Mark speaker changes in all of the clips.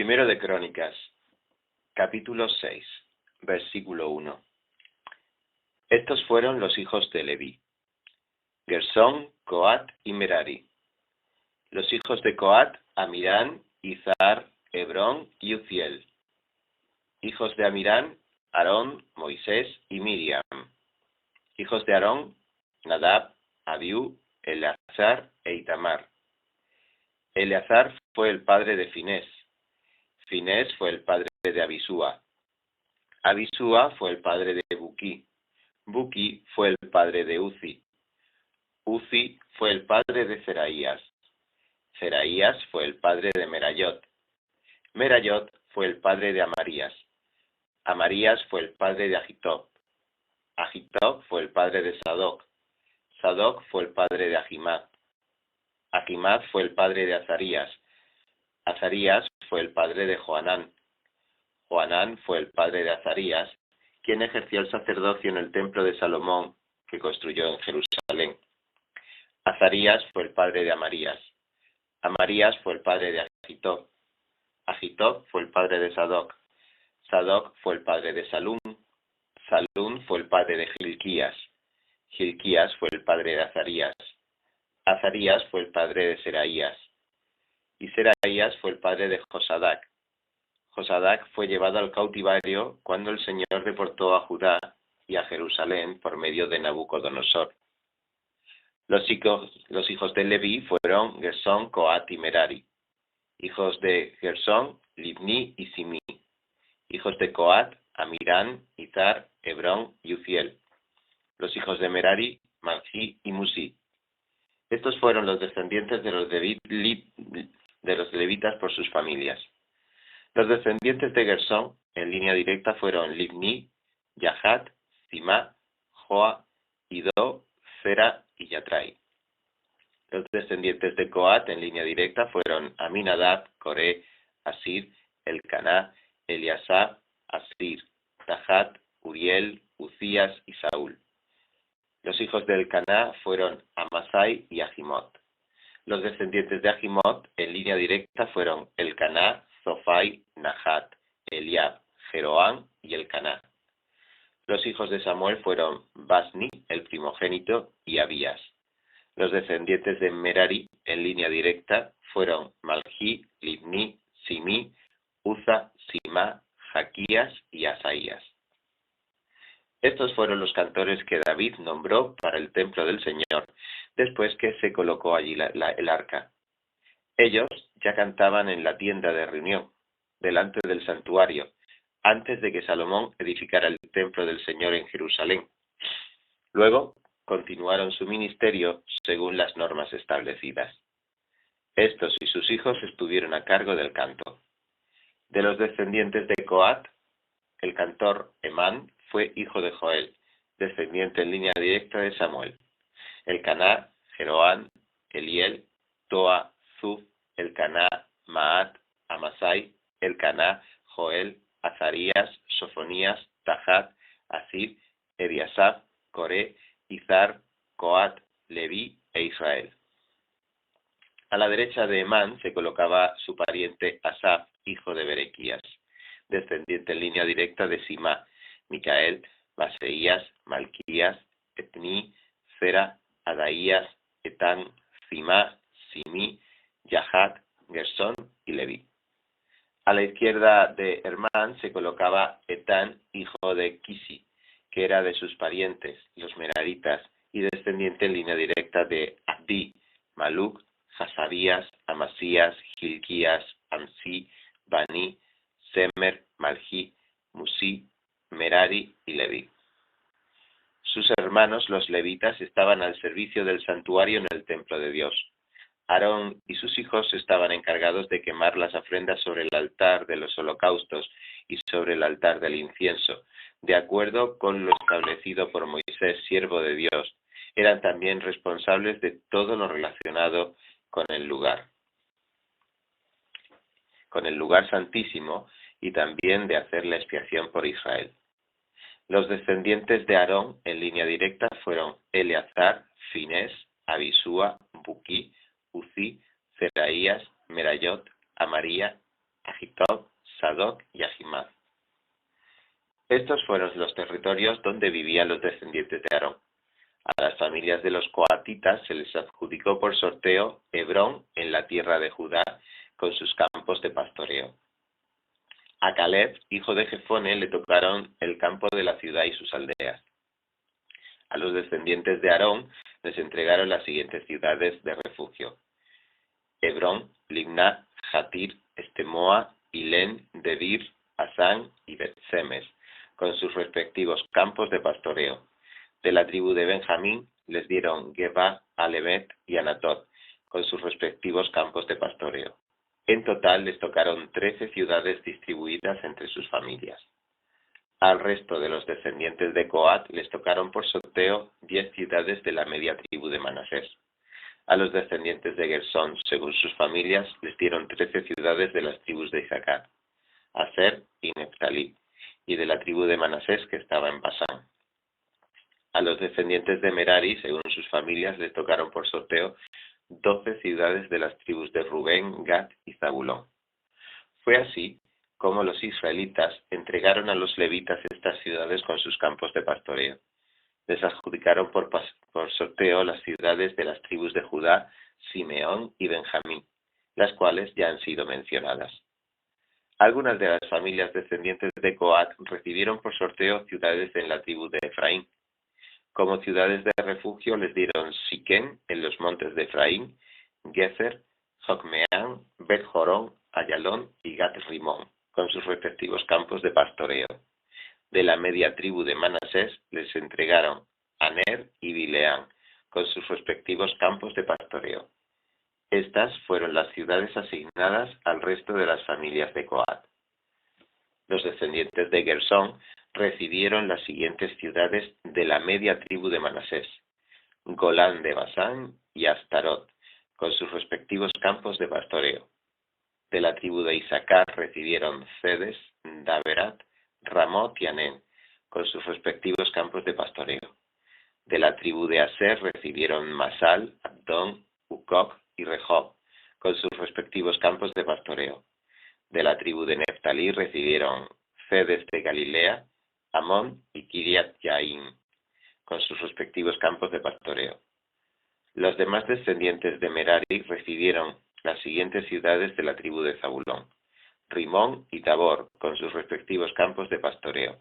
Speaker 1: Primero de Crónicas, capítulo 6, versículo 1. Estos fueron los hijos de Leví: Gersón, Coat y Merari. Los hijos de Coat: Amirán, Izar, Hebrón y Uziel. Hijos de Amirán: Aarón, Moisés y Miriam. Hijos de Aarón: Nadab, Abiú, Eleazar e Itamar. Eleazar fue el padre de Finés. Finés fue el padre de Abisúa. Abisúa fue el padre de Buquí. Buquí fue el padre de Uzi. Uzi fue el padre de Zeraías. Zeraías fue el padre de Merayot. Merayot fue el padre de Amarías. Amarías fue el padre de Agitob. Agitob fue el padre de Sadoc. Sadoc fue el padre de Ahimad. Ahimad fue el padre de Azarías. Azarías fue el padre de Joanán. Joanán fue el padre de Azarías, quien ejerció el sacerdocio en el templo de Salomón, que construyó en Jerusalén. Azarías fue el padre de Amarías. Amarías fue el padre de Agitob. Agitob fue el padre de Sadoc. Sadoc fue el padre de Salún. Salún fue el padre de Gilquías. Gilquías fue el padre de Azarías. Azarías fue el padre de Seraías. Y Seraías fue el padre de Josadac. Josadac fue llevado al cautiverio cuando el Señor deportó a Judá y a Jerusalén por medio de Nabucodonosor. Los hijos de Leví fueron Gersón, Coat y Merari. Hijos de Gersón: Libni y Simí. Hijos de Coat: Amirán, Izar, Hebrón y Uziel. Los hijos de Merari: Malchí y Musí. Estos fueron los descendientes de los levitas por sus familias. Los descendientes de Gersón, en línea directa, fueron Libni, Yahat, Simá, Joa, Idó, Zera y Yatrai. Los descendientes de Coat, en línea directa, fueron Aminadab, Coré, Asir, Elcaná, Eliasab, Asir, Tahat, Uriel, Uzías y Saúl. Los hijos de Elcaná fueron Amasai y Ahimot. Los descendientes de Ahimot, en línea directa, fueron Elcaná, Zofai, Nahat, Eliab, Jeroán y Elcaná. Los hijos de Samuel fueron Basni, el primogénito, y Abías. Los descendientes de Merari, en línea directa, fueron Malchí, Libni, Simí, Uza, Simá, Jaquías y Asaías. Estos fueron los cantores que David nombró para el templo del Señor, después que se colocó allí el arca. Ellos ya cantaban en la tienda de reunión, delante del santuario, antes de que Salomón edificara el templo del Señor en Jerusalén. Luego continuaron su ministerio según las normas establecidas. Estos y sus hijos estuvieron a cargo del canto. De los descendientes de Coat, el cantor Emán fue hijo de Joel, descendiente en línea directa de Samuel. Elcaná, Jeroán, Eliel, Toa, Zuf, Elcaná, Maat, Amasai, Elcaná, Joel, Azarías, Sofonías, Tahat, Asir, Ebiasaf, Coré, Izar, Coat, Leví e Israel. A la derecha de Emán se colocaba su pariente Asaf, hijo de Berequías, descendiente en línea directa de Simá, Micael, Baseías, Malquías, Etní, Zera, Adaías, Etán, Simá, Simí, Yahat, Gersón y Leví. A la izquierda de Hermán se colocaba Etán, hijo de Kisi, que era de sus parientes, los meraritas, y descendiente en línea directa de Abdi, Maluc, Hasabías, Amasías, Gilquías, Amsi, Bani, Semer, Malchí, Musí, Merari y Leví. Sus hermanos, los levitas, estaban al servicio del santuario en el templo de Dios. Aarón y sus hijos estaban encargados de quemar las ofrendas sobre el altar de los holocaustos y sobre el altar del incienso, de acuerdo con lo establecido por Moisés, siervo de Dios. Eran también responsables de todo lo relacionado con el lugar santísimo, y también de hacer la expiación por Israel. Los descendientes de Aarón, en línea directa, fueron Eleazar, Finés, Abisúa, Buquí, Uzi, Zeraías, Merayot, Amaría, Agitob, Sadoc y Ahimaaz. Estos fueron los territorios donde vivían los descendientes de Aarón. A las familias de los coatitas se les adjudicó por sorteo Hebrón en la tierra de Judá con sus campos de pastoreo. A Caleb, hijo de Jefone, le tocaron el campo de la ciudad y sus aldeas. A los descendientes de Aarón les entregaron las siguientes ciudades de refugio: Hebrón, Libná, Jatir, Estemoa, Ilén, Debir, Asán y Bet-Semes, con sus respectivos campos de pastoreo. De la tribu de Benjamín les dieron Geba, Alemet y Anatot, con sus respectivos campos de pastoreo. En total les tocaron 13 ciudades distribuidas entre sus familias. Al resto de los descendientes de Coat les tocaron por sorteo 10 ciudades de la media tribu de Manasés. A los descendientes de Gersón, según sus familias, les dieron 13 ciudades de las tribus de Isaacar, Aser y Neftalí, y de la tribu de Manasés que estaba en Basán. A los descendientes de Merari, según sus familias, les tocaron por sorteo 12 ciudades de las tribus de Rubén, Gad y Zabulón. Fue así como los israelitas entregaron a los levitas estas ciudades con sus campos de pastoreo. Les adjudicaron por sorteo las ciudades de las tribus de Judá, Simeón y Benjamín, las cuales ya han sido mencionadas. Algunas de las familias descendientes de Coat recibieron por sorteo ciudades en la tribu de Efraín. Como ciudades de refugio les dieron Siquén en los montes de Efraín, Gezer, Jocmeán, Bet-Jorón, Ayalón y Gat-Rimón, con sus respectivos campos de pastoreo. De la media tribu de Manasés les entregaron Aner y Bileán, con sus respectivos campos de pastoreo. Estas fueron las ciudades asignadas al resto de las familias de Coat. Los descendientes de Gersón recibieron las siguientes ciudades de la media tribu de Manasés: Golán de Basán y Astarot, con sus respectivos campos de pastoreo. De la tribu de Isaacar recibieron Cedes, Daberat, Ramot y Anén, con sus respectivos campos de pastoreo. De la tribu de Aser recibieron Masal, Abdón, Ucoc y Rehob, con sus respectivos campos de pastoreo. De la tribu de Neftalí recibieron Cedes de Galilea, Amón y Kiriat Yaim, con sus respectivos campos de pastoreo. Los demás descendientes de Merari recibieron las siguientes ciudades de la tribu de Zabulón: Rimón y Tabor, con sus respectivos campos de pastoreo.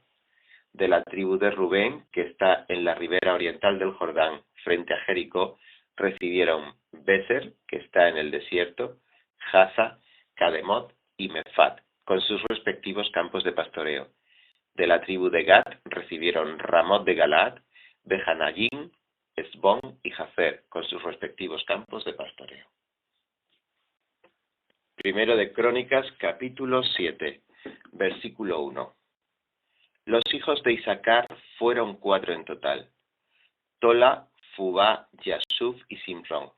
Speaker 1: De la tribu de Rubén, que está en la ribera oriental del Jordán, frente a Jericó, recibieron Beser, que está en el desierto, Jaza, Cademot y Mefat, con sus respectivos campos de pastoreo. De la tribu de Gad recibieron Ramot de Galaad, Behanayim, Esbón y Jazer, con sus respectivos campos de pastoreo. Primero de Crónicas, capítulo 7, versículo 1. Los hijos de Isaacar fueron 4 en total: Tola, Fubá, Yasuf y Simrón.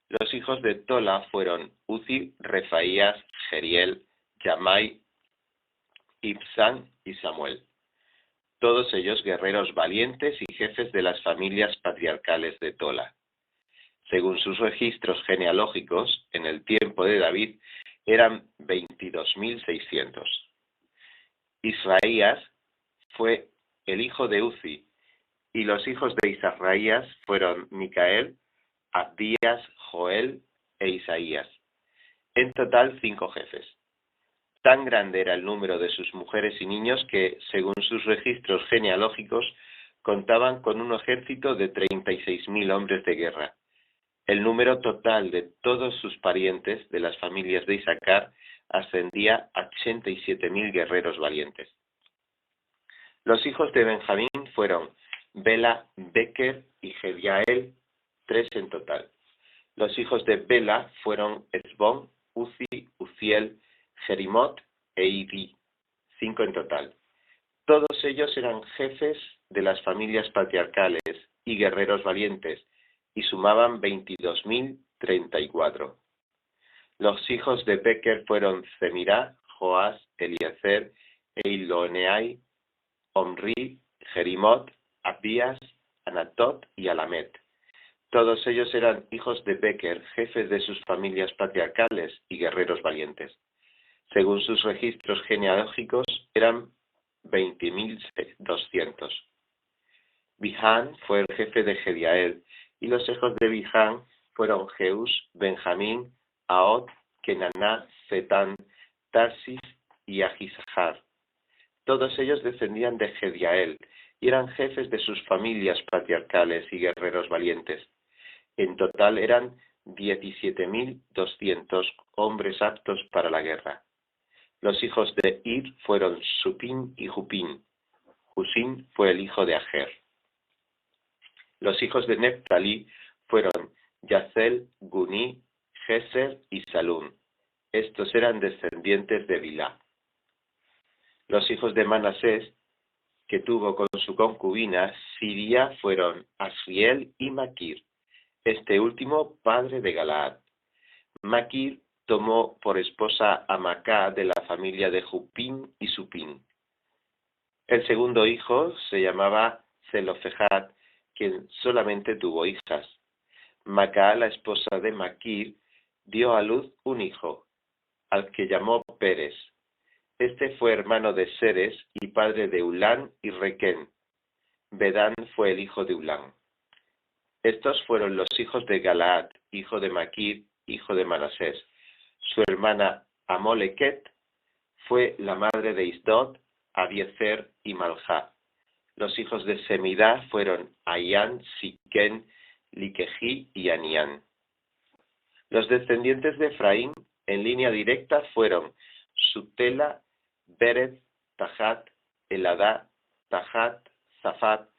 Speaker 1: Los hijos de Tola fueron Uzi, Refaías, Jeriel, Yamai, Ibsán y Samuel. Todos ellos guerreros valientes y jefes de las familias patriarcales de Tola. Según sus registros genealógicos, en el tiempo de David eran 22.600. Israías fue el hijo de Uzi, y los hijos de Israías fueron Micael, Abdías, Joel e Isaías. En total 5 jefes. Tan grande era el número de sus mujeres y niños que, según sus registros genealógicos, contaban con un ejército de 36.000 hombres de guerra. El número total de todos sus parientes de las familias de Isaacar ascendía a 87.000 guerreros valientes. Los hijos de Benjamín fueron Bela, Beker y Jediael, 3 en total. Los hijos de Bela fueron Esbón, Uzi, Uziel, Jerimot e Ibi, 5 en total. Todos ellos eran jefes de las familias patriarcales y guerreros valientes, y sumaban 22.034. Los hijos de Beker fueron Zemirá, Joás, Eliezer, Eiloneai, Omri, Jerimot, Abías, Anatot y Alamet. Todos ellos eran hijos de Beker, jefes de sus familias patriarcales y guerreros valientes. Según sus registros genealógicos, eran 20.200. Bihán fue el jefe de Jediael, y los hijos de Bihán fueron Jeús, Benjamín, Ahod, Kenaná, Zetán, Tarsis y Ahisahar. Todos ellos descendían de Jediael y eran jefes de sus familias patriarcales y guerreros valientes. En total eran 17.200 hombres aptos para la guerra. Los hijos de Ir fueron Supín y Jupín. Husín fue el hijo de Ajer. Los hijos de Neftalí fueron Yazel, Guní, Geser y Salún. Estos eran descendientes de Bilá. Los hijos de Manasés, que tuvo con su concubina Siria, fueron Asriel y Maquir, este último padre de Galaad. Maquir tomó por esposa a Macá de la familia de Jupín y Supín. El segundo hijo se llamaba Zelofejad, quien solamente tuvo hijas. Macá, la esposa de Maquir, dio a luz un hijo, al que llamó Pérez. Este fue hermano de Seres y padre de Ulán y Requén. Bedán fue el hijo de Ulán. Estos fueron los hijos de Galaad, hijo de Maquir, hijo de Manasés. Su hermana Amolequet fue la madre de Isdod, Abiezer y Malja. Los hijos de Semidá fueron Ayán, Siquén, Liquejí y Anián. Los descendientes de Efraín, en línea directa, fueron Sutela, Bered, Tahat, Eladá, Tahat, Zafat,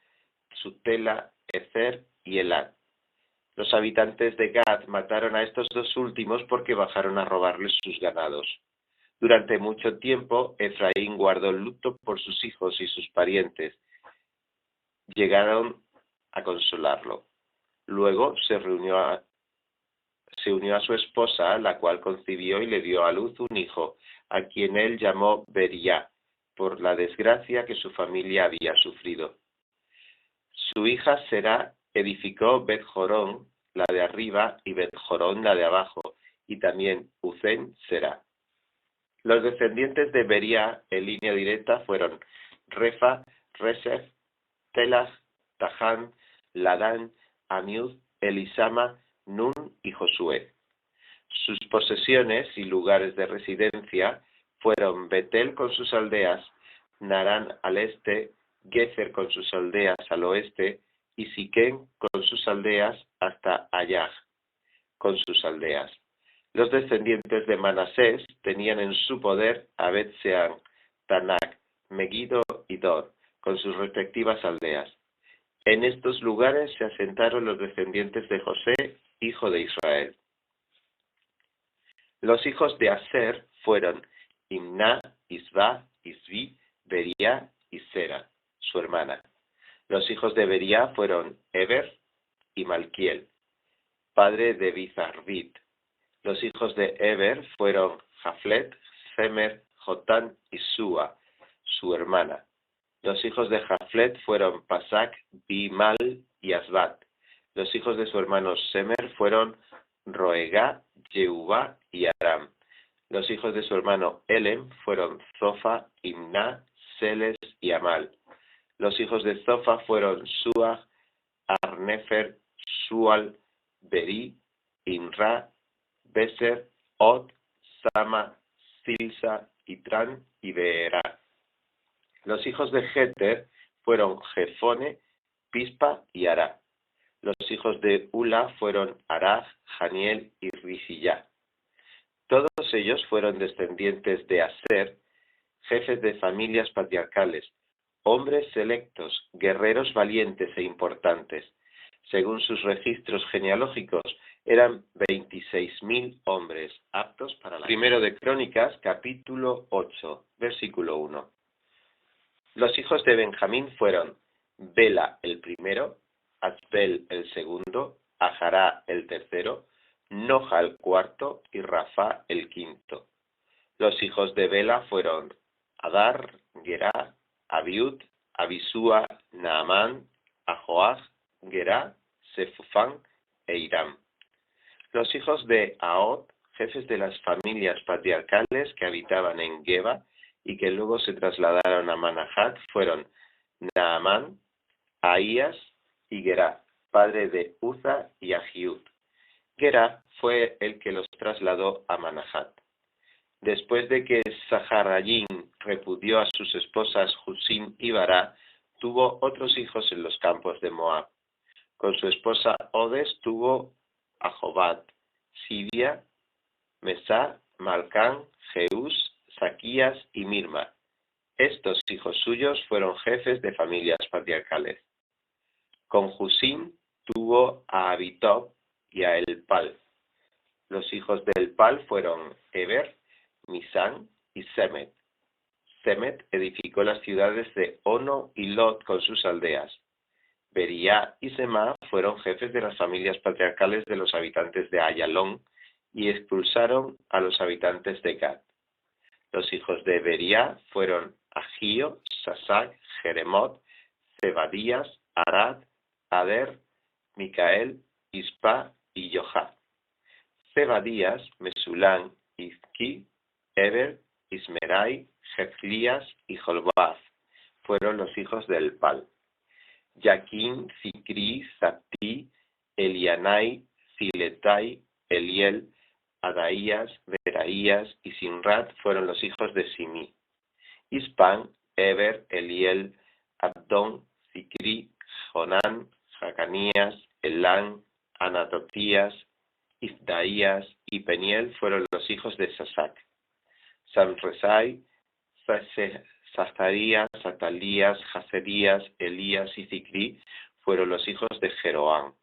Speaker 1: Sutela, Ezer y Elad. Los habitantes de Gad mataron a estos dos últimos porque bajaron a robarles sus ganados. Durante mucho tiempo, Efraín guardó luto por sus hijos y sus parientes. Llegaron a consolarlo. Luego se unió a su esposa, la cual concibió y le dio a luz un hijo, a quien él llamó Bería, por la desgracia que su familia había sufrido. Su hija Será edificó Bet-Jorón, la de arriba, y Bet-Jorón, la de abajo, y también Uzén Será. Los descendientes de Bería, en línea directa, fueron Refa, Resef, Telach, Taján, Ladán, Amiud, Elisama, Nun y Josué. Sus posesiones y lugares de residencia fueron Betel con sus aldeas, Narán al este, Gezer con sus aldeas al oeste, y Siquén con sus aldeas hasta Ayaj con sus aldeas. Los descendientes de Manasés tenían en su poder a Bet-Sean, Tanak, Megiddo y Dor, con sus respectivas aldeas. En estos lugares se asentaron los descendientes de José, hijo de Israel. Los hijos de Aser fueron Imná, Isba, Isbi, Bería y Sera, su hermana. Los hijos de Bería fueron Eber y Malquiel, padre de Bizarvit. Los hijos de Eber fueron Jaflet, Semer, Jotán y Súa, su hermana. Los hijos de Jaflet fueron Pasac, Bimal y Asbat. Los hijos de su hermano Semer fueron Roegá, Yehubá y Aram. Los hijos de su hermano Elem fueron Zofa, Imná, Seles y Amal. Los hijos de Zofa fueron Suah, Arnefer, Sual, Berí, Imra, Beser, Od, Sama, Silsa, Itran y Beerá. Los hijos de Jeter fueron Jefone, Pispa y Ará. Los hijos de Ula fueron Arad, Janiel y Rizillá. Todos ellos fueron descendientes de Aser, jefes de familias patriarcales, hombres selectos, guerreros valientes e importantes. Según sus registros genealógicos, eran 26.000 hombres aptos para la guerra. Primero de Crónicas, capítulo 8, versículo 1. Los hijos de Benjamín fueron Bela el primero, Asbel el segundo, Ajará el tercero, Noja el cuarto y Rafa el quinto. Los hijos de Bela fueron Adar, Gerá, Abiud, Abisúa, Naamán, Ahoaj, Gerá, Sefufán e Irám. Los hijos de Ahod, jefes de las familias patriarcales que habitaban en Geba y que luego se trasladaron a Manahat, fueron Naamán, Ahías y Gerá, padre de Uza y Ahiud. Gerá fue el que los trasladó a Manahat. Después de que Saharayim repudió a sus esposas Husim y Bará, tuvo otros hijos en los campos de Moab. Con su esposa Odes tuvo a Jobad, Sibia, Mesá, Malcán, Jeús, Saquías y Mirma. Estos hijos suyos fueron jefes de familias patriarcales. Con Husim tuvo a Abitob y a Elpal. Los hijos de Elpal fueron Eber, Misán y Semet. Semet edificó las ciudades de Ono y Lot con sus aldeas. Bería y Semá fueron jefes de las familias patriarcales de los habitantes de Ayalón y expulsaron a los habitantes de Gad. Los hijos de Bería fueron Agío, Sasac, Jeremot, Zebadías, Arad, Ader, Micael, Ispa y Yoha. Zebadías, Mesulán, Izki, Eber, Ismerai, Jeflías y Jolbaz fueron los hijos de Elpal. Yaquín, Zicri, Zapti, Elianai, Ziletai, Eliel, Adaías, Beraías y Sinrat fueron los hijos de Simí. Ispan, Eber, Eliel, Abdón, Zicri, Jonán, Jacanías, Elán, Anatotías, Ifdaías y Peniel fueron los hijos de Sasac. Samresai, Zazarías, Atalías, Jacerías, Elías y Zicri fueron los hijos de Jeroán.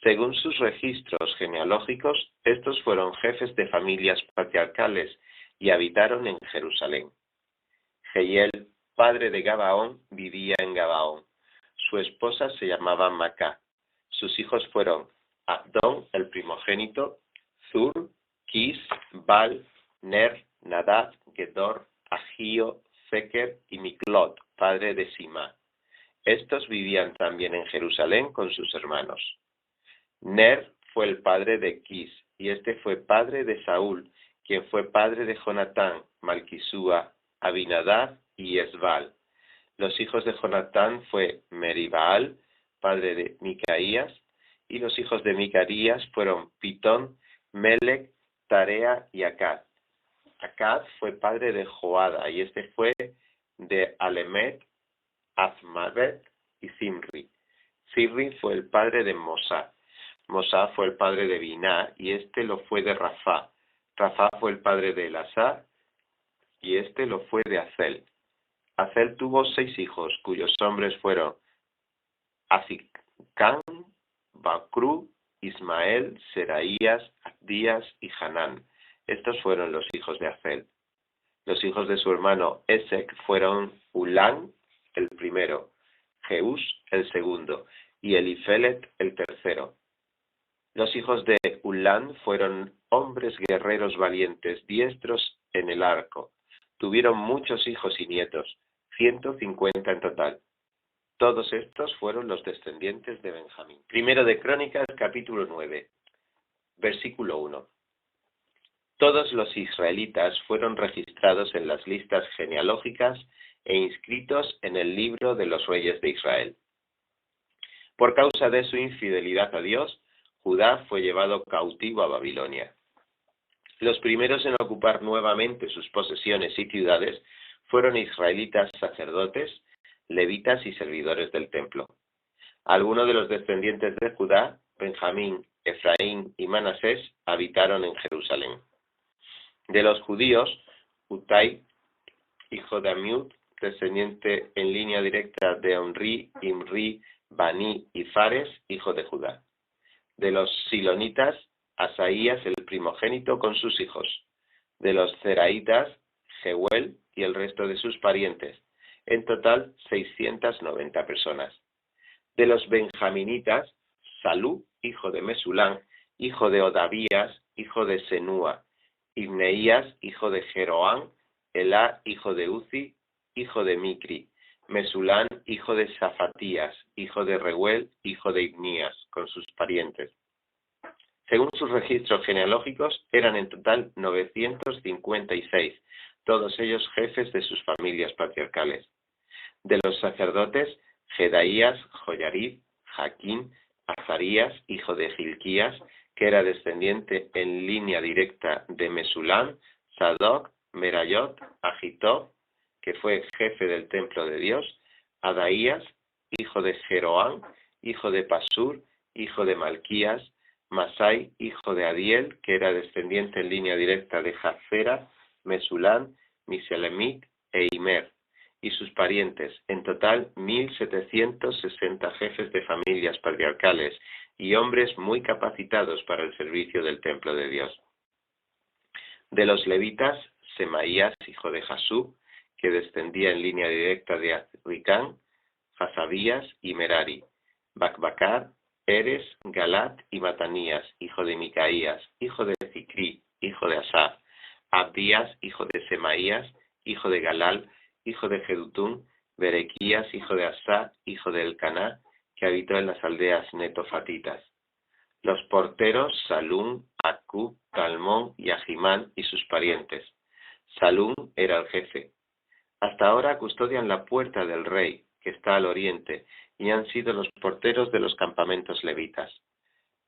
Speaker 1: Según sus registros genealógicos, estos fueron jefes de familias patriarcales y habitaron en Jerusalén. Jehiel, padre de Gabaón, vivía en Gabaón. Su esposa se llamaba Macá. Sus hijos fueron Abdón, el primogénito, Zur, Quis, Bal, Ner, Nadab, Gedor, Agío, Seker y Miklot, padre de Sima. Estos vivían también en Jerusalén con sus hermanos. Ner fue el padre de Quis, y este fue padre de Saúl, quien fue padre de Jonatán, Malquisúa, Abinadab y Esbal. Los hijos de Jonatán fue Meribaal, padre de Micaías, y los hijos de Micaías fueron Pitón, Melec, Tarea y Acad. Acad fue padre de Joada, y este fue de Alemet, Azmavet y Zimri. Zimri fue el padre de Mosá. Mosá fue el padre de Biná, y este lo fue de Rafá. Rafá fue el padre de Elasá, y este lo fue de Azel. Azel tuvo 6 hijos, cuyos nombres fueron Azicán, Bacru, Ismael, Seraías, Abdías y Hanán. Estos fueron los hijos de Azel. Los hijos de su hermano Esec fueron Ulán, el primero, Jeús, el segundo, y Elifelet, el tercero. Los hijos de Ulán fueron hombres guerreros valientes, diestros en el arco. Tuvieron muchos hijos y nietos, 150 en total. Todos estos fueron los descendientes de Benjamín. Primero de Crónicas, capítulo 9, versículo 1. Todos los israelitas fueron registrados en las listas genealógicas e inscritos en el libro de los reyes de Israel. Por causa de su infidelidad a Dios, Judá fue llevado cautivo a Babilonia. Los primeros en ocupar nuevamente sus posesiones y ciudades fueron israelitas sacerdotes, levitas y servidores del templo. Algunos de los descendientes de Judá, Benjamín, Efraín y Manasés, habitaron en Jerusalén. De los judíos, Utai, hijo de Amiud, descendiente en línea directa de Omri, Imri, Bani y Fares, hijo de Judá. De los silonitas, Asaías el primogénito con sus hijos. De los zeraitas, Jehuel y el resto de sus parientes. En total, 690 personas. De los benjaminitas, Salú, hijo de Mesulán, hijo de Odavías, hijo de Senúa. Ibneías, hijo de Jeroán, Elá, hijo de Uzi, hijo de Micri. Mesulán, hijo de Safatías, hijo de Reuel, hijo de Ibnías, con sus parientes. Según sus registros genealógicos, eran en total 956, todos ellos jefes de sus familias patriarcales. De los sacerdotes, Jedaías, Joyarib, Jaquín, Azarías, hijo de Gilquías, que era descendiente en línea directa de Mesulam, Sadoc, Merayot, Agitob, que fue jefe del templo de Dios, Adaías, hijo de Jeroán, hijo de Pasur, hijo de Malquías, Masai, hijo de Adiel, que era descendiente en línea directa de Jacera, Mesulam, Miselemit e Imer, y sus parientes, en total 1.760 jefes de familias patriarcales y hombres muy capacitados para el servicio del templo de Dios. De los levitas, Semaías, hijo de Jasub, que descendía en línea directa de Azricán, Hasabías y Merari, Bacbacar, Eres, Galat y Matanías, hijo de Micaías, hijo de Zicrí, hijo de Asaf, Abdías, hijo de Semaías, hijo de Galal, hijo de Jedutún, Berequías, hijo de Asá, hijo de Elcaná, que habitó en las aldeas netofatitas. Los porteros, Salum, Acub, Talmón y Ahimán y sus parientes. Salum era el jefe. Hasta ahora custodian la puerta del rey, que está al oriente, y han sido los porteros de los campamentos levitas.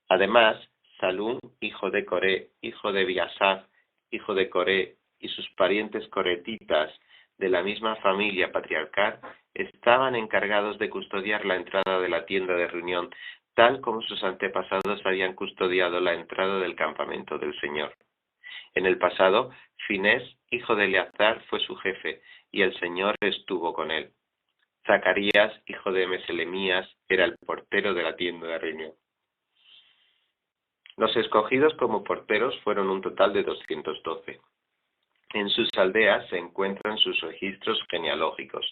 Speaker 1: Además, Salum, hijo de Coré, hijo de Biasaf, hijo de Coré, y sus parientes coretitas de la misma familia patriarcal, estaban encargados de custodiar la entrada de la tienda de reunión, tal como sus antepasados habían custodiado la entrada del campamento del Señor. En el pasado, Finés, hijo de Eleazar, fue su jefe, y el Señor estuvo con él. Zacarías, hijo de Meselemías, era el portero de la tienda de reunión. Los escogidos como porteros fueron un total de 212. En sus aldeas se encuentran sus registros genealógicos.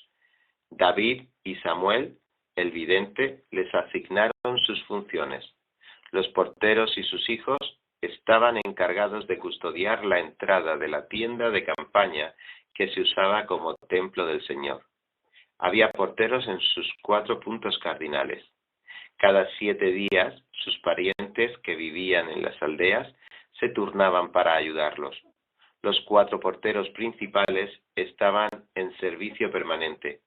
Speaker 1: David y Samuel, el vidente, les asignaron sus funciones. Los porteros y sus hijos estaban encargados de custodiar la entrada de la tienda de campaña que se usaba como templo del Señor. Había porteros en sus 4 puntos cardinales. Cada 7 días, sus parientes que vivían en las aldeas se turnaban para ayudarlos. Los 4 porteros principales estaban en servicio permanente.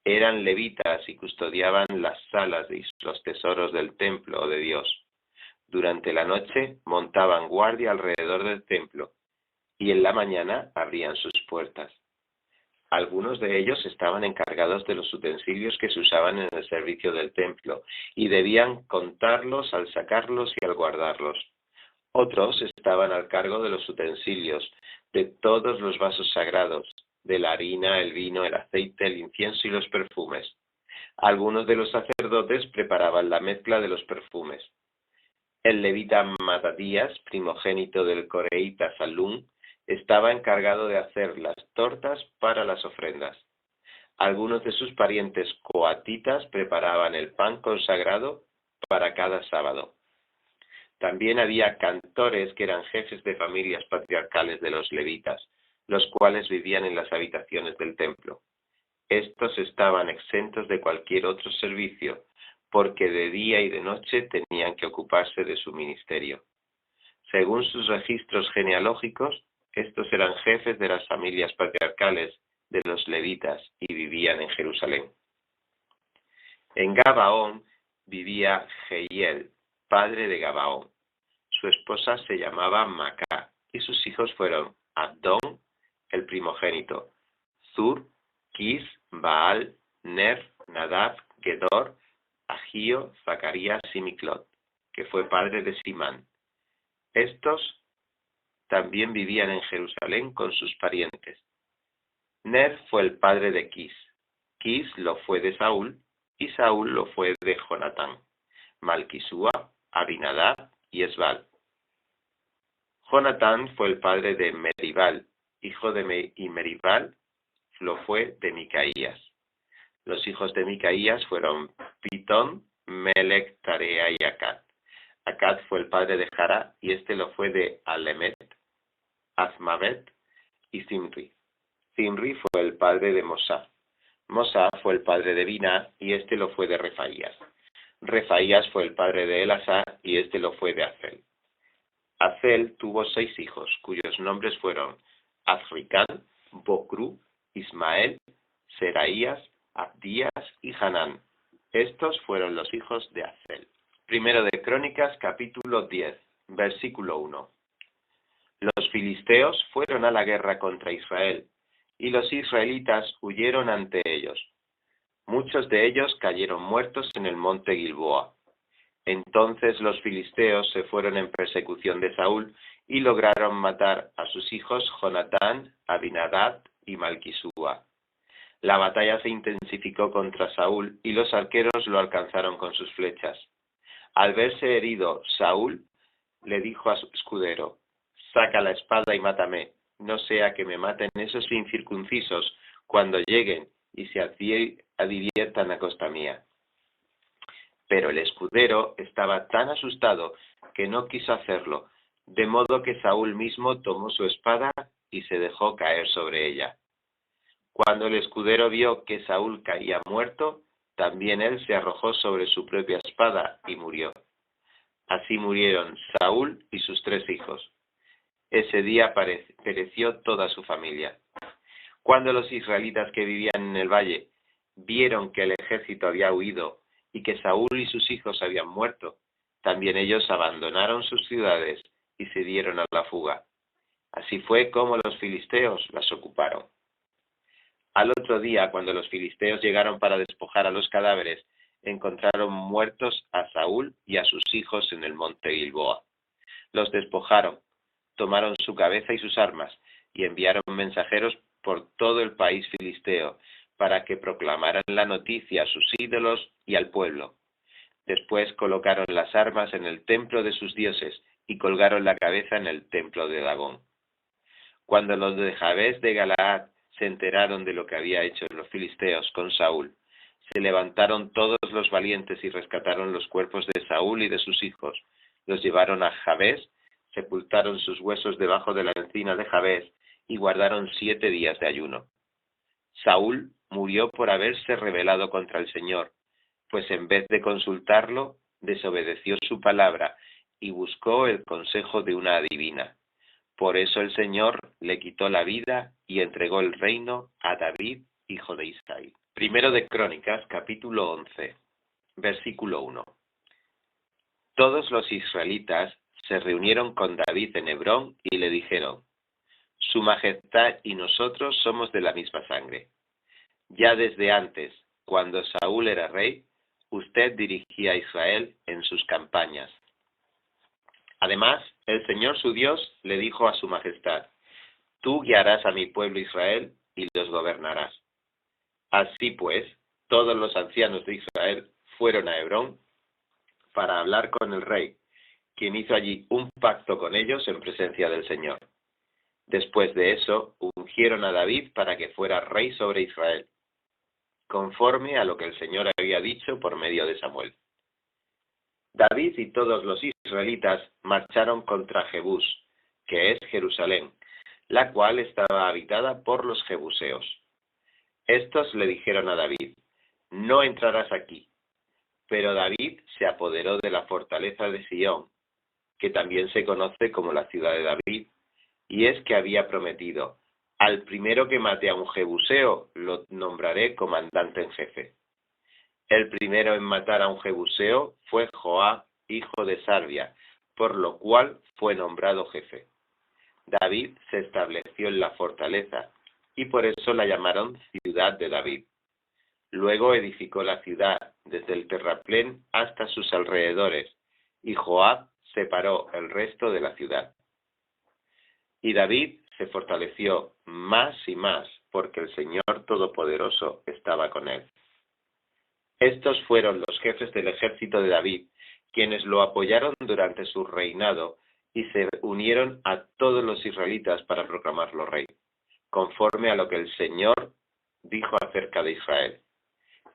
Speaker 1: Eran levitas y custodiaban las salas y los tesoros del templo de Dios. Durante la noche montaban guardia alrededor del templo y en la mañana abrían sus puertas. Algunos de ellos estaban encargados de los utensilios que se usaban en el servicio del templo y debían contarlos al sacarlos y al guardarlos. Otros estaban al cargo de los utensilios, de todos los vasos sagrados, de la harina, el vino, el aceite, el incienso y los perfumes. Algunos de los sacerdotes preparaban la mezcla de los perfumes. El levita Matadías, primogénito del coreíta Salum, estaba encargado de hacer las tortas para las ofrendas. Algunos de sus parientes coatitas preparaban el pan consagrado para cada sábado. También había cantores que eran jefes de familias patriarcales de los levitas, los cuales vivían en las habitaciones del templo. Estos estaban exentos de cualquier otro servicio, porque de día y de noche tenían que ocuparse de su ministerio. Según sus registros genealógicos, estos eran jefes de las familias patriarcales de los levitas y vivían en Jerusalén. En Gabaón vivía Jehiel, padre de Gabaón. Su esposa se llamaba Macá y sus hijos fueron Abdón, el primogénito, Zur, Quis, Baal, Ner, Nadab, Gedor, Agío, Zacarías y Miclot, que fue padre de Simán. Estos también vivían en Jerusalén con sus parientes. Ner fue el padre de Quis. Quis lo fue de Saúl y Saúl lo fue de Jonatán, Malquisúa, Abinadab y Esbal. Jonatán fue el padre de Meribal, hijo de Meribal lo fue de Micaías. Los hijos de Micaías fueron Pitón, Melec, Tarea y Acad. Acad fue el padre de Jara y este lo fue de Alemet, Azmavet y Zimri. Zimri fue el padre de Mosá. Mosá fue el padre de Biná y este lo fue de Refaías. Refaías fue el padre de Elasá y este lo fue de Azel. Azel tuvo 6 hijos, cuyos nombres fueron Azricán, Bocru, Ismael, Seraías, Abdías y Hanán. Estos fueron los hijos de Azel. Primero de Crónicas, capítulo 10, versículo 1. Los filisteos fueron a la guerra contra Israel, y los israelitas huyeron ante ellos. Muchos de ellos cayeron muertos en el monte Gilboa. Entonces los filisteos se fueron en persecución de Saúl y lograron matar a sus hijos Jonatán, Abinadab y Malquisúa. La batalla se intensificó contra Saúl y los arqueros lo alcanzaron con sus flechas. Al verse herido, Saúl le dijo a su escudero: «Saca la espada y mátame, no sea que me maten esos incircuncisos cuando lleguen y se adviertan a costa mía». Pero el escudero estaba tan asustado que no quiso hacerlo, de modo que Saúl mismo tomó su espada y se dejó caer sobre ella. Cuando el escudero vio que Saúl caía muerto, también él se arrojó sobre su propia espada y murió. Así murieron Saúl y sus 3 hijos. Ese día pereció toda su familia. Cuando los israelitas que vivían en el valle vieron que el ejército había huido y que Saúl y sus hijos habían muerto, también ellos abandonaron sus ciudades y se dieron a la fuga. Así fue como los filisteos las ocuparon. Al otro día, cuando los filisteos llegaron para despojar a los cadáveres, encontraron muertos a Saúl y a sus hijos en el monte Gilboa. Los despojaron, tomaron su cabeza y sus armas, y enviaron mensajeros por todo el país filisteo, para que proclamaran la noticia a sus ídolos y al pueblo. Después colocaron las armas en el templo de sus dioses y colgaron la cabeza en el templo de Dagón. Cuando los de Jabes de Galaad se enteraron de lo que había hecho los filisteos con Saúl, se levantaron todos los valientes y rescataron los cuerpos de Saúl y de sus hijos. Los llevaron a Jabes, sepultaron sus huesos debajo de la encina de Jabes y guardaron 7 días de ayuno. Saúl murió por haberse rebelado contra el Señor, pues en vez de consultarlo, desobedeció su palabra y buscó el consejo de una adivina. Por eso el Señor le quitó la vida y entregó el reino a David, hijo de Isaí. Primero de Crónicas, capítulo 11, versículo 1. Todos los israelitas se reunieron con David en Hebrón y le dijeron: «Su Majestad y nosotros somos de la misma sangre. Ya desde antes, cuando Saúl era rey, usted dirigía a Israel en sus campañas. Además, el Señor su Dios le dijo a su Majestad: tú guiarás a mi pueblo Israel y los gobernarás». Así pues, todos los ancianos de Israel fueron a Hebrón para hablar con el rey, quien hizo allí un pacto con ellos en presencia del Señor. Después de eso, ungieron a David para que fuera rey sobre Israel, conforme a lo que el Señor había dicho por medio de Samuel. David y todos los israelitas marcharon contra Jebús, que es Jerusalén, la cual estaba habitada por los jebuseos. Estos le dijeron a David: «No entrarás aquí». Pero David se apoderó de la fortaleza de Sión, que también se conoce como la ciudad de David, y es que había prometido: «Al primero que mate a un jebuseo lo nombraré comandante en jefe». El primero en matar a un jebuseo fue Joab, hijo de Sarvia, por lo cual fue nombrado jefe. David se estableció en la fortaleza, y por eso la llamaron Ciudad de David. Luego edificó la ciudad desde el terraplén hasta sus alrededores, y Joab separó el resto de la ciudad. Y David se fortaleció más y más, porque el Señor Todopoderoso estaba con él. Estos fueron los jefes del ejército de David, quienes lo apoyaron durante su reinado y se unieron a todos los israelitas para proclamarlo rey, conforme a lo que el Señor dijo acerca de Israel.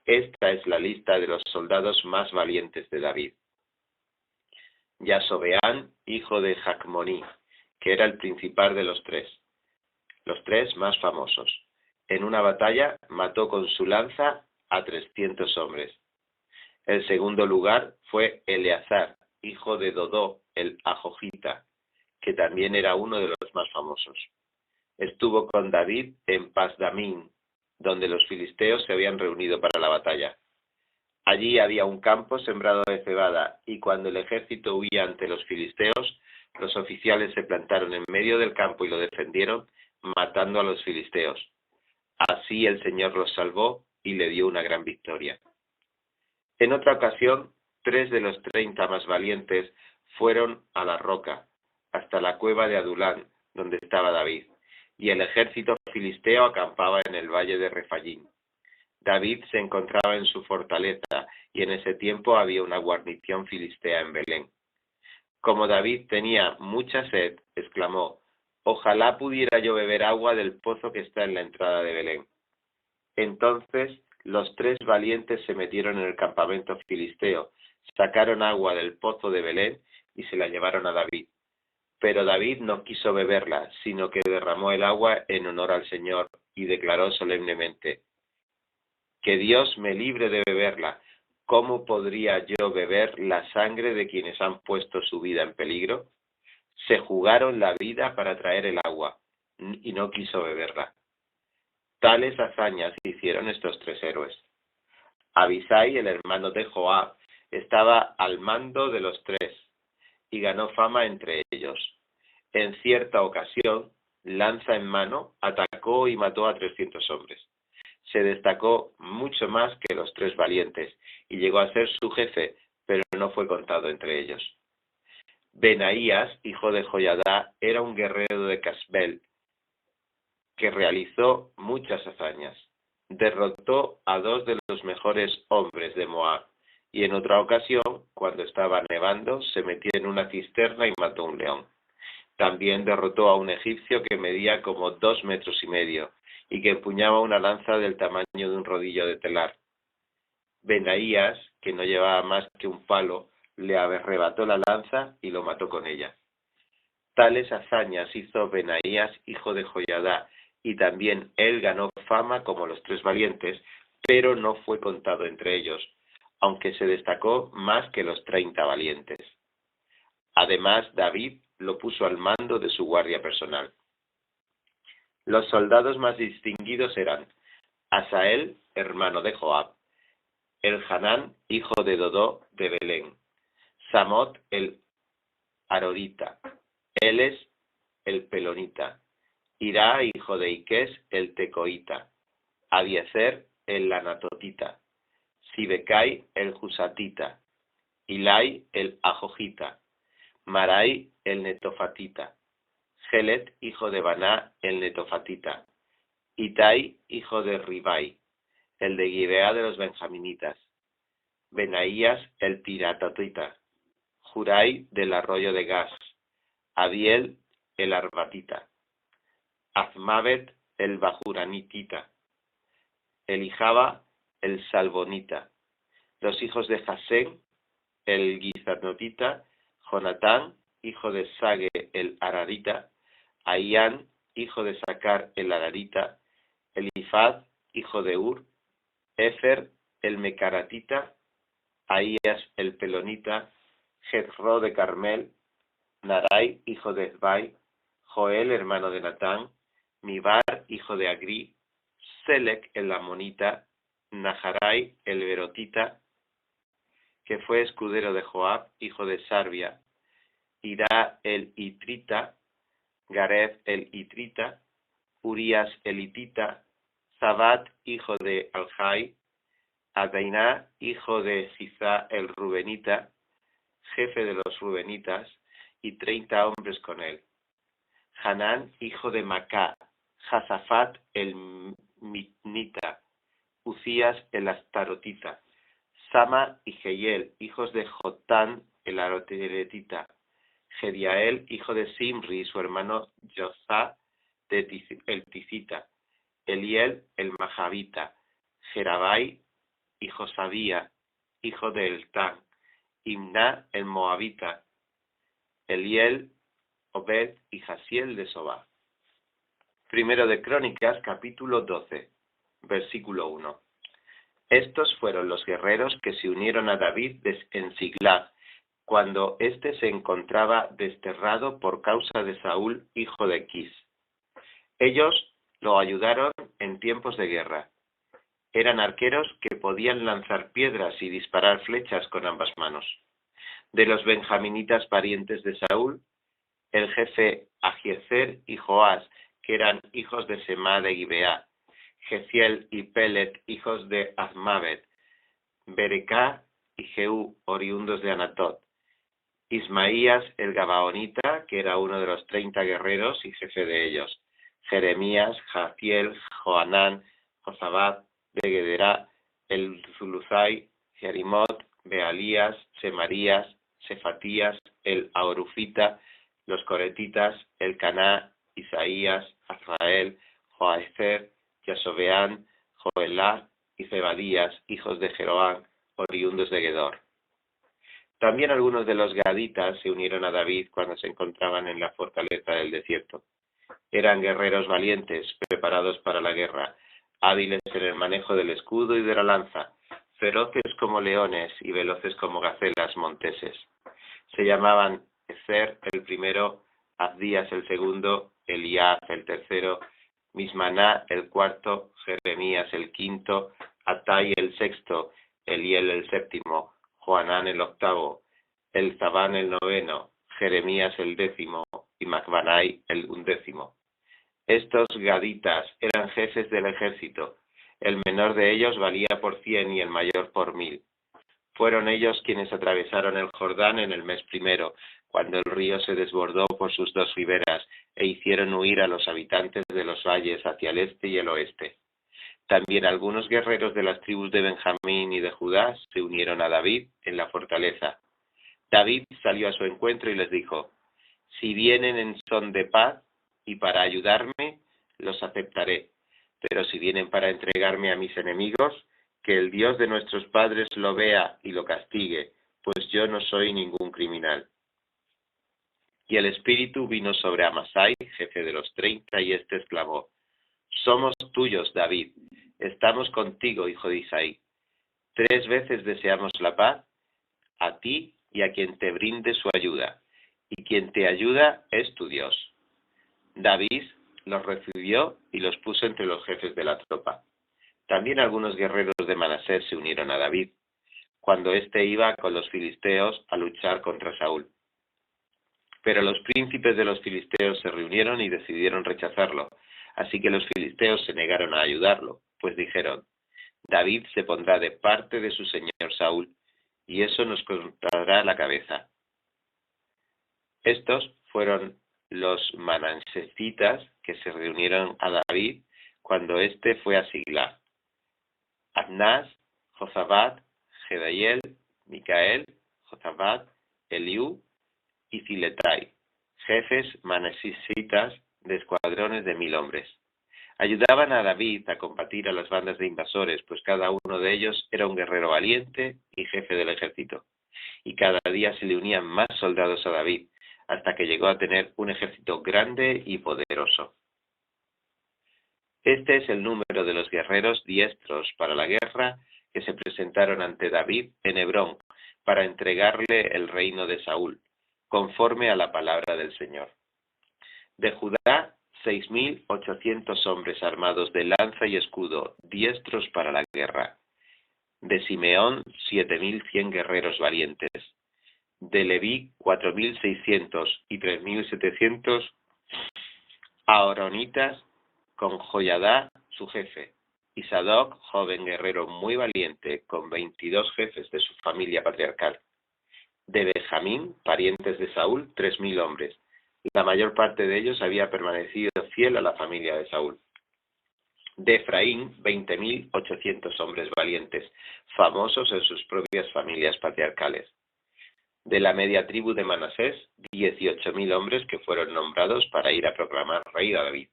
Speaker 1: Esta es la lista de los soldados más valientes de David. Yasobeán, hijo de Jacmoní, que era el principal de los 3 más famosos. En una batalla mató con su lanza a 300 hombres. El segundo lugar fue Eleazar, hijo de Dodó, el Ajojita, que también era uno de los más famosos. Estuvo con David en Pasdamín, donde los filisteos se habían reunido para la batalla. Allí había un campo sembrado de cebada, y cuando el ejército huía ante los filisteos, los oficiales se plantaron en medio del campo y lo defendieron, matando a los filisteos. Así el Señor los salvó y le dio una gran victoria. En otra ocasión, 3 de los 30 más valientes fueron a la roca, hasta la cueva de Adulán, donde estaba David, y el ejército filisteo acampaba en el valle de Refayín. David se encontraba en su fortaleza, y en ese tiempo había una guarnición filistea en Belén. Como David tenía mucha sed, exclamó: «Ojalá pudiera yo beber agua del pozo que está en la entrada de Belén». Entonces los 3 valientes se metieron en el campamento filisteo, sacaron agua del pozo de Belén y se la llevaron a David. Pero David no quiso beberla, sino que derramó el agua en honor al Señor y declaró solemnemente: «Que Dios me libre de beberla. ¿Cómo podría yo beber la sangre de quienes han puesto su vida en peligro?». Se jugaron la vida para traer el agua, y no quiso beberla. Tales hazañas hicieron estos 3 héroes. Abisai, el hermano de Joab, estaba al mando de los 3 y ganó fama entre ellos. En cierta ocasión, lanza en mano, atacó y mató a 300 hombres. Se destacó mucho más que los 3 valientes y llegó a ser su jefe, pero no fue contado entre ellos. Benaías, hijo de Joiadá, era un guerrero de Casbel que realizó muchas hazañas. Derrotó a 2 de los mejores hombres de Moab, y en otra ocasión, cuando estaba nevando, se metió en una cisterna y mató a un león. También derrotó a un egipcio que medía como 2,5 metros y que empuñaba una lanza del tamaño de un rodillo de telar. Benaías, que no llevaba más que un palo, le arrebató la lanza y lo mató con ella. Tales hazañas hizo Benaías, hijo de Joiadá, y también él ganó fama como los 3 valientes, pero no fue contado entre ellos, aunque se destacó más que los 30 valientes. Además, David lo puso al mando de su guardia personal. Los soldados más distinguidos eran Asael, hermano de Joab, Elhanán, hijo de Dodó de Belén, Samot el Arodita, Eles el Pelonita, Irá, hijo de Iques, el Tecoita, Abiezer, el Anatotita, Sibecai, el Jusatita, Ilai, el Ajojita, Marai, el Netofatita, Gelet, hijo de Baná, el Netofatita, Itai, hijo de Ribai, el de Gibeá de los benjaminitas, Benaías, el Piratatita, Jurai, del arroyo de Gas, Adiel, el Arbatita, Azmavet, el Bajuranitita, Elijaba, el Salbonita, los hijos de Jasén, el Gizanotita, Jonatán, hijo de Sage, el Ararita, Ahián, hijo de Sacar, el Ararita, Elifaz, hijo de Ur, Efer, el Mecaratita, Ahías, el Pelonita, Jezro de Carmel, Narai, hijo de Ezbai, Joel, hermano de Natán, Mibar, hijo de Agri, Selec, el Amonita, Naharai, el Berotita, que fue escudero de Joab, hijo de Sarbia, Irá, el Itrita, Gareb, el Itrita, Urías, el Hitita, Zabat, hijo de Aljai, Adainá, hijo de Zizá, el Rubenita, jefe de los Rubenitas, y 30 hombres con él. Hanán, hijo de Macá, Jazafat, el Mitnita, Ucías, el Astarotita, Sama y Jehiel, hijos de Jotán, el Aroteretita, Gediael, hijo de Simri, su hermano Josá, el Ticita, Eliel, el Majavita, Jerabai y Josabía, hijo de Eltán, Imná, el Moabita, Eliel, Obed y Jasiel de Sobá. Primero de Crónicas, capítulo 12, versículo 1. Estos fueron los guerreros que se unieron a David en Siglag, cuando éste se encontraba desterrado por causa de Saúl, hijo de Quis. Ellos lo ayudaron en tiempos de guerra. Eran arqueros que podían lanzar piedras y disparar flechas con ambas manos. De los benjaminitas parientes de Saúl, el jefe Ahiezer y Joás, que eran hijos de Semá de Gibeá, Jeziel y Pelet, hijos de Azmavet, Berecá y Jehú, oriundos de Anatot, Ismaías el Gabaonita, que era uno de los 30 guerreros y jefe de ellos, Jeremías, Jaziel, Joanán, Josabad, de Gederá, el Zuluzai, Jerimot, Bealías, Semarías, Sefatías, el Aorufita, los Coretitas, el Caná, Isaías, Azrael, Joaezer, Yasobeán, Joelá y Zebadías, hijos de Jeroán, oriundos de Gedor. También algunos de los gaditas se unieron a David cuando se encontraban en la fortaleza del desierto. Eran guerreros valientes, preparados para la guerra, hábiles en el manejo del escudo y de la lanza, feroces como leones y veloces como gacelas monteses. Se llamaban Ezer el primero, Abdías el segundo, Eliab el tercero, Mismaná el cuarto, Jeremías el quinto, Atai el sexto, Eliel el séptimo, Joanán el octavo, Elzabán el noveno, Jeremías el décimo y Macbanai el undécimo. Estos gaditas eran jefes del ejército. El menor de ellos valía por 100 y el mayor por 1000. Fueron ellos quienes atravesaron el Jordán en el mes primero, cuando el río se desbordó por sus dos riberas, e hicieron huir a los habitantes de los valles hacia el este y el oeste. También algunos guerreros de las tribus de Benjamín y de Judá se unieron a David en la fortaleza. David salió a su encuentro y les dijo: si vienen en son de paz y para ayudarme, los aceptaré. Pero si vienen para entregarme a mis enemigos, que el Dios de nuestros padres lo vea y lo castigue, pues yo no soy ningún criminal. Y el espíritu vino sobre Amasai, jefe de los 30, y éste exclamó: somos tuyos, David, estamos contigo, hijo de Isaí. 3 veces deseamos la paz, a ti y a quien te brinde su ayuda, y quien te ayuda es tu Dios. David los recibió y los puso entre los jefes de la tropa. También algunos guerreros de Manasés se unieron a David, cuando éste iba con los filisteos a luchar contra Saúl. Pero los príncipes de los filisteos se reunieron y decidieron rechazarlo, así que los filisteos se negaron a ayudarlo, pues dijeron: David se pondrá de parte de su señor Saúl, y eso nos cortará la cabeza. Estos fueron los manasesitas que se reunieron a David cuando éste fue a Siglag: Adnás, Josabad, Gedaiel, Micael, Josabad, Eliú y Filetai, jefes manasesitas de escuadrones de 1000 hombres. Ayudaban a David a combatir a las bandas de invasores, pues cada uno de ellos era un guerrero valiente y jefe del ejército. Y cada día se le unían más soldados a David, hasta que llegó a tener un ejército grande y poderoso. Este es el número de los guerreros diestros para la guerra que se presentaron ante David en Hebrón para entregarle el reino de Saúl, conforme a la palabra del Señor. De Judá, 6.800 hombres armados de lanza y escudo, diestros para la guerra. De Simeón, 7.100 guerreros valientes. De Leví, 4.600 y 3.700 aaronitas, con Joiadá, su jefe, y Sadoc, joven guerrero muy valiente, con 22 jefes de su familia patriarcal. De Benjamín, parientes de Saúl, 3.000 hombres. La mayor parte de ellos había permanecido fiel a la familia de Saúl. De Efraín, 20.800 hombres valientes, famosos en sus propias familias patriarcales. De la media tribu de Manasés, 18.000 hombres que fueron nombrados para ir a proclamar rey a David.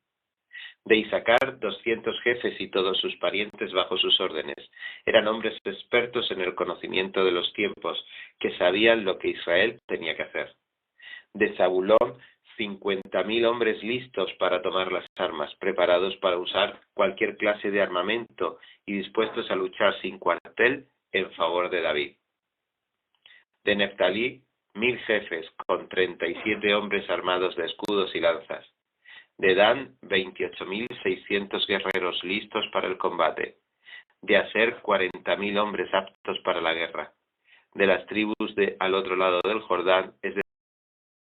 Speaker 1: De Isaacar, 200 jefes y todos sus parientes bajo sus órdenes. Eran hombres expertos en el conocimiento de los tiempos, que sabían lo que Israel tenía que hacer. De Zabulón, 50.000 hombres listos para tomar las armas, preparados para usar cualquier clase de armamento y dispuestos a luchar sin cuartel en favor de David. De Neftalí, 1000 jefes con 37 hombres armados de escudos y lanzas. De Dan, 28.600 guerreros listos para el combate. De Aser, 40.000 hombres aptos para la guerra. De las tribus de al otro lado del Jordán, es